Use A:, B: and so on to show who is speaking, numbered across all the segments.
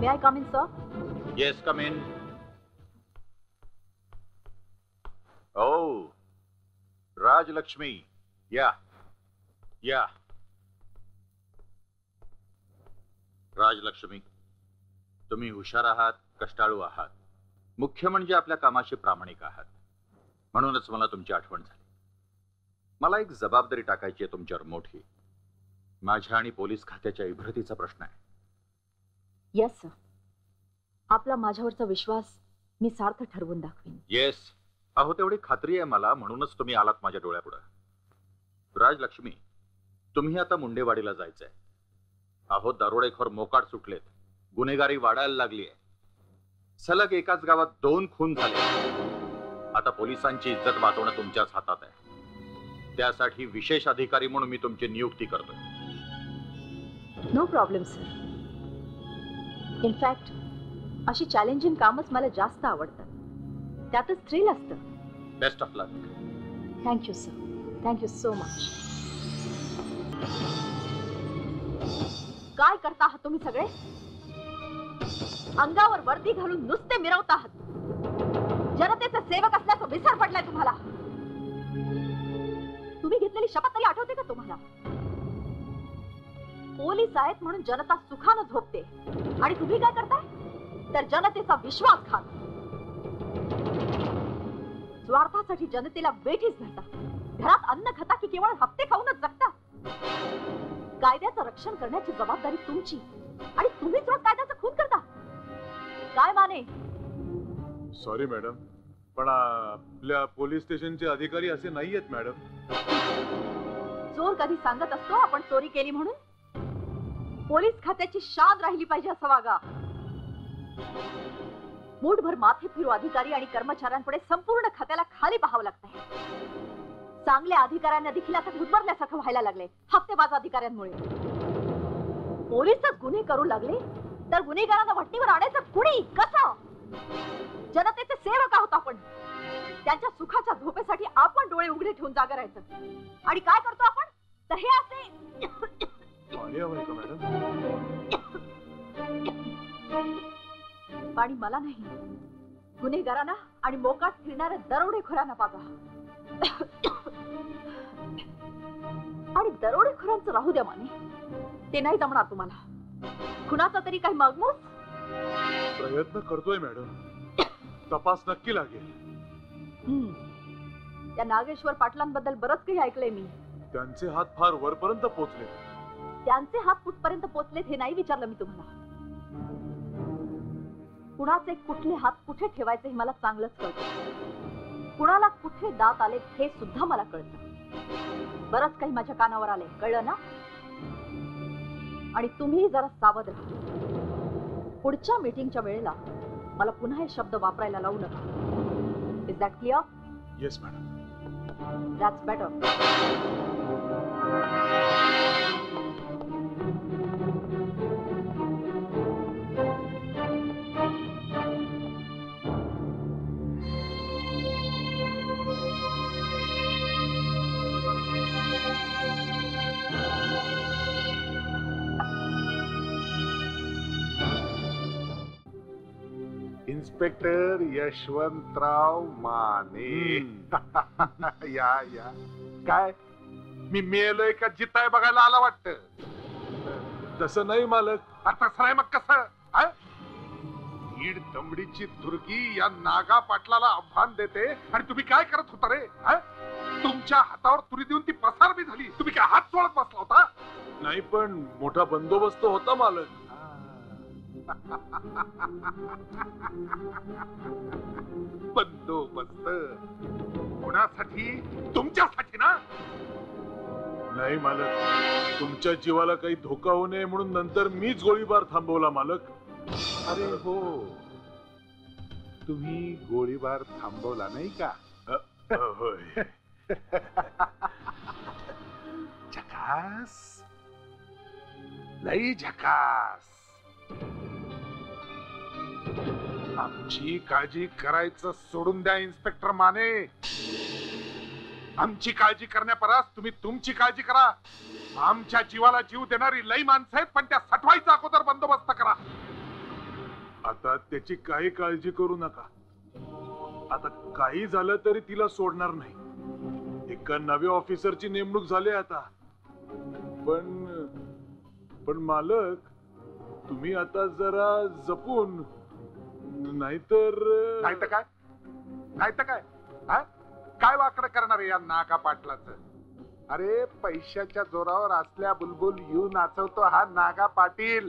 A: May I come in, sir?
B: Yes, come in. Oh, Rajlakshmi. Yeah. Rajlakshmi, तुम्ही हुशार आहात, कष्टाळू आहात, मुख्य म्हणजे आपल्या कामाशी प्रामाणिक आहात. म्हणूनच मला तुमची आठवण झाली. मला एक जबाबदारी टाकायची आहे तुमच्यावर मोठी. माझ्या आणि पोलीस खात्याच्या इभ्रतीचा प्रश्न आहे.
A: Yes sir. आपला माझ्यावरचा विश्वास मी सार्थ ठरवून दाखवीन.
B: येस. अहो, तेवढी खात्री आहे मला, म्हणूनच तुम्ही आलात माझ्या डोळ्यापुढे. राजलक्ष्मी, तुम्ही आता मुंडेवाडीला जायचंय. अहो, दरोडेखोर मोकाट सुटलेत, गुन्हेगारी वाढायला लागली आहे. सलग एकाच गावात 2 खून झाले. आता पोलिसांची इज्जत वाचवणं तुमच्याच हातात आहे. त्यासाठी विशेष अधिकारी म्हणून मी तुमची नियुक्ती करतोय.
A: No problem sir. इनफॅक्ट अशी चॅलेंजिंग कामच मला जास्त आवडतात. त्यातच थ्रिल असतं.
B: Best of luck.
A: Thank you sir. Thank you so much. काय करता आहात तुम्ही सगळे? अंगावर वर्दी घालून नुसते मिरवता आहात. जनतेचे सेवक असल्याचा विसर पडलाय तुम्हाला. तुम्ही घेतलेली शपथ तरी आठवते का तुम्हाला? पोलीस आहेत म्हणून जनता सुखानं झोपते आणि तुम्ही काय करताय? तर जनतेचा विश्वासघात. स्वार्थासाठी जनतेला वेठीस धरता. घरात अन्न खाता की केवळ हप्ते खाऊनच जगता? कायद्याचं रक्षण करण्याची जबाबदारी तुमची आणि तुम्हीच रोज कायद्याचा खून करता. काय माने?
C: सॉरी मॅडम, पण आपल्या पोलीस स्टेशनचे अधिकारी असे नाहीयेत मॅडम.
A: चोर कधी सांगत असतो आपण चोरी केली म्हणून? पोलीस खात्याची शान राहिली पाहिजे असं वागा. मूठभर माथे फिरू अधिकारी आणि कर्मचाऱ्यांपुढे संपूर्ण खात्याला खाली पाहावं लागतंय. चांगल्या अधिकाऱ्यांना देखील आता गुदमरल्यासारखं व्हायला लागले हप्तेबाज अधिकाऱ्यांमुळे. पोलीसच गुन्हे करू लागले तर गुन्हेगारांना वट्टीवर आणायचं कुणी कसं? जनतेचे सेवक आहोत आपण. त्यांच्या सुखाच्या झोपेसाठी आपण डोळे उघडे ठेवून जागा राहायचं. आणि काय करतो आपण? तर हे असे पाणी मला नाही, गुन्हेगारांना आणि मोकाट फिरणाऱ्या दरोडेखोरांना पाजा. आणि दरोडेखोरांचं राहू द्या माने, ते नाही जमणार तुम्हाला. खुनाचा तरी काही मागमूस?
C: प्रयत्न करतोय मॅडम, तपास नक्की लागेल.
A: त्या नागेश्वर पाटलांबद्दल बरंच काही ऐकलंय मी.
C: त्यांचे हात फार वरपर्यंत पोहोचले.
A: त्यांचे हात कुठपर्यंत पोहोचलेत हे नाही विचारलं मी तुम्हाला. कुणाचे कुठले हात कुठे ठेवायचे हे मला चांगलंच कळतं. कुणाला कुठे दात आले हे सुद्धा मला कळतं. बरंच काही माझ्या कानावर आले, कळलं ना? आणि तुम्ही जरा सावध राहा. पुढच्या मीटिंगच्या वेळेला मला पुन्हा हे शब्द वापरायला लावू नका. Is that clear?
C: Yes madam.
A: That's better.
D: Inspector Yashwantrao Mane. या या. काय मी मेलोय का जिताय बघायला आला वाटतं?
C: तसं नाही मालक.
D: आता सराय मग कसं? हीड दमडीची दुर्गी या नागा पाटलाला आव्हान देते आणि तुम्ही काय करत होता रे? तुमच्या हातावर तुरी देऊन ती पसार बी झाली. तुम्ही काय हात चोळत बसला होता?
C: नाही, पण मोठा बंदोबस्त होता मालक.
D: बंदोबस्त कुणासाठी? तुमच्यासाठी ना?
C: नाही मालक, तुमच्या जीवाला काही धोका होऊ नये म्हणून नंतर मीच गोळीबार थांबवला मालक.
D: अरे हो, तुम्ही गोळीबार थांबवला नाही का?
C: होय.
D: झकास, लई झकास. आमची काळजी करायचं सोडून द्या इन्स्पेक्टर माने. आमची काळजी करण्यापरास तुम्ही तुमची काळजी करा. आमच्या जीवाला जीव देणारी लई माणसं आहेत, पण त्या सटवायचा अगोदर बंदोबस्त करा.
C: आता त्याची काही काळजी करू नका. आता काही झालं तरी तिला सोडणार नाही. एका नव्या ऑफिसरची नेमणूक झाली आता. पण मालक, तुम्ही आता जरा जपून, नाहीतर
D: काय हा? काय वाकडं करणार आहे या नागा पाटलाचं? अरे पैशाच्या जोरावर असल्या बुलबुल येऊ नाचवतो हा नागा पाटील.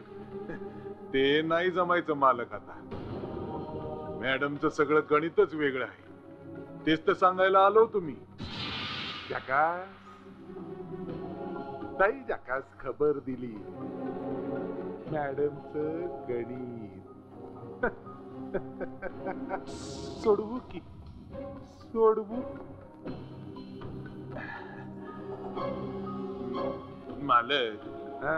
C: ते नाही जमायचं मालक. आता मॅडमचं सगळं गणितच वेगळं आहे. तेच तर सांगायला आलो तुम्ही.
D: जकास ताई, जकास खबर दिली मॅडमचं गणित. सोडवू की सोडवू?
C: मालक,
D: हा,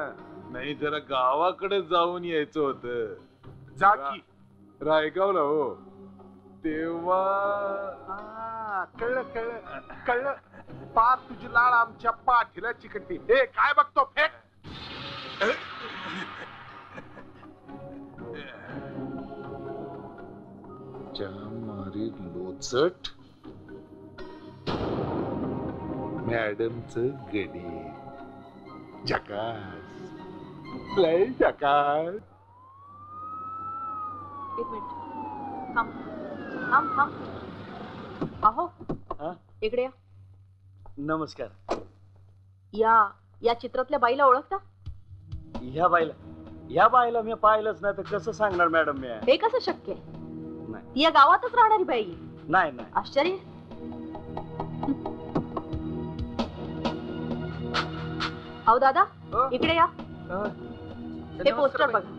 C: नाही जरा गावाकडे जाऊन यायचं होतं.
D: जा की.
C: रायगावला हो. तेव्हा
D: कळलं. पार तुझी लाळ आमच्या पाठीला चिकटली. हे काय बघतो, फेक. मारी लोचट मॅडमचं गणित. जकास लय जकास.
A: एक मिनिट थांब थांब थांब. अहो
E: हा?
A: इकडे या.
E: नमस्कार.
A: या चित्रातल्या बाईला ओळखता?
E: ह्या बाईला मी पाहिलंच नाही तर कसं सांगणार मॅडम मी?
A: हे कसं शक्य आहे?
E: नाही.
A: ती या गावातच राहणारी बाई आहे.
E: नाही.
A: आश्चर्य. अहो दादा, इकडे या. हे पोस्टर बघा.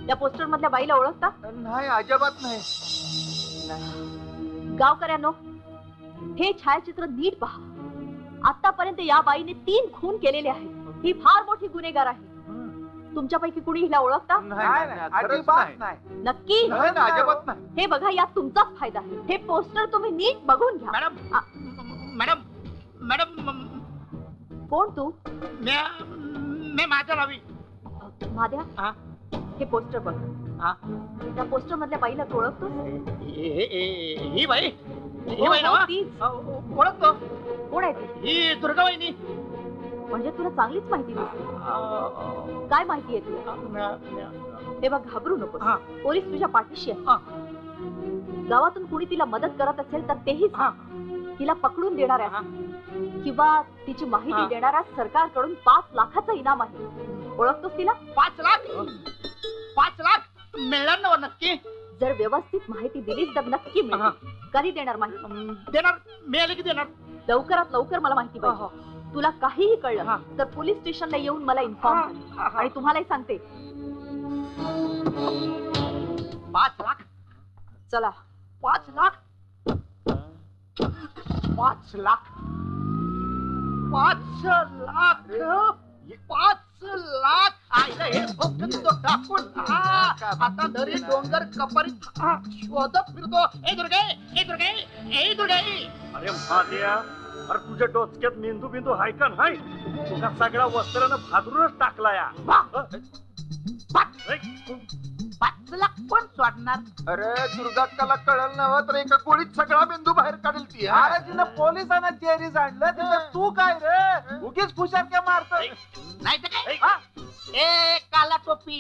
A: या पोस्टर मधल्या बाईला ओळखता?
E: नाही, अजिबात नाही.
A: गावकऱ्यांनो, हे छायाचित्र नीट पहा. आतापर्यंत या बाईने 3 खून केलेले आहेत. ही फार मोठी गुन्हेगार आहे. तुमच्यापैकी कुणी हिला ओळखता?
E: अजिबात नाही.
A: नक्की?
E: अजिबात नाही.
A: हे बघा, यात तुमचाच फायदा आहे. हे पोस्टर तुम्ही नीट बघून घ्या.
F: मॅडम मॅडम,
A: कोण तू?
F: मी माझ्या नावी.
A: माद्या,
F: हा?
A: हे पोस्टर बघ.
F: हा?
A: त्या पोस्टर मधल्या बाईला तू ओळखतोस?
F: ही बाई ना?
A: हो, तीच.
F: ओळखतो.
A: कोण आहे ती?
F: ही दुर्गाबाईनी.
A: म्हणजे तुला चांगलीच माहिती दिसते. काय माहिती आहे तुला? हे बघ, घाबरू नको.
F: हा.
A: पोलीस तुझ्या पाठीशी
F: हा.
A: आहे. गावातून कुणी तिला मदत करत असेल तर तेही
F: हा.
A: तिला पकडून देणाऱ्या किंवा तिची माहिती
F: हा.
A: देणाऱ्या सरकारकडून 5 लाखाचं इनाम आहे. ओळखतोस तिला?
F: 5 लाख मिळणार ना नक्की?
A: जर व्यवस्थित माहिती दिलीस तर नक्की
F: हा.
A: मिळेल. कधी देणार माहिती?
F: देणार. मिळाले की देणार.
A: लवकरात लवकर मला माहिती पाहिजे. तुला काहीही
F: हा.
A: कळलं तर पोलीस स्टेशनला येऊन मला इन्फॉर्म कर. आणि तुम्हालाही सांगते.
F: 5 लाख.
A: चला.
F: 5 लाख. 5 लाख. 5 लाख. 5 लाख. आईला हे फक्त तो टाकून आता दरी डोंगर कपारी शोधत फिरतो. ए दुर्गे.
E: अरे महादेया, अरे तुझ्या डोसक्यात मेंदू बिंदू हाय का नाही? तुझा सगळा वस्त्रानं भादरूनच टाकला या.
F: 5 लाख कोण सोडणार?
D: अरे दुर्गाक्काला कळलं नव्ह तर एका गोळीत सगळा बिंदू बाहेर काढेल ती.
G: अरे तिनं पोलिसांना जेरीस आणलं तिथं तू काय रे उगीच फुशारक्या मारतो.
F: नाही तर काय? ए काला टोपी,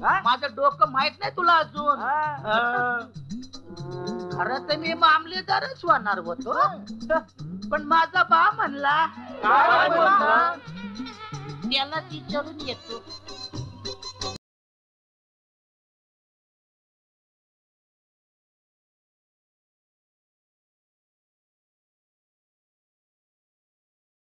F: माझं डोकं माहित नाही तुला अजून? खरं तर मी मामलेदारच होणार होतो, पण माझा बा म्हणला
G: काय म्हणला?
F: त्याला विचारून येतो.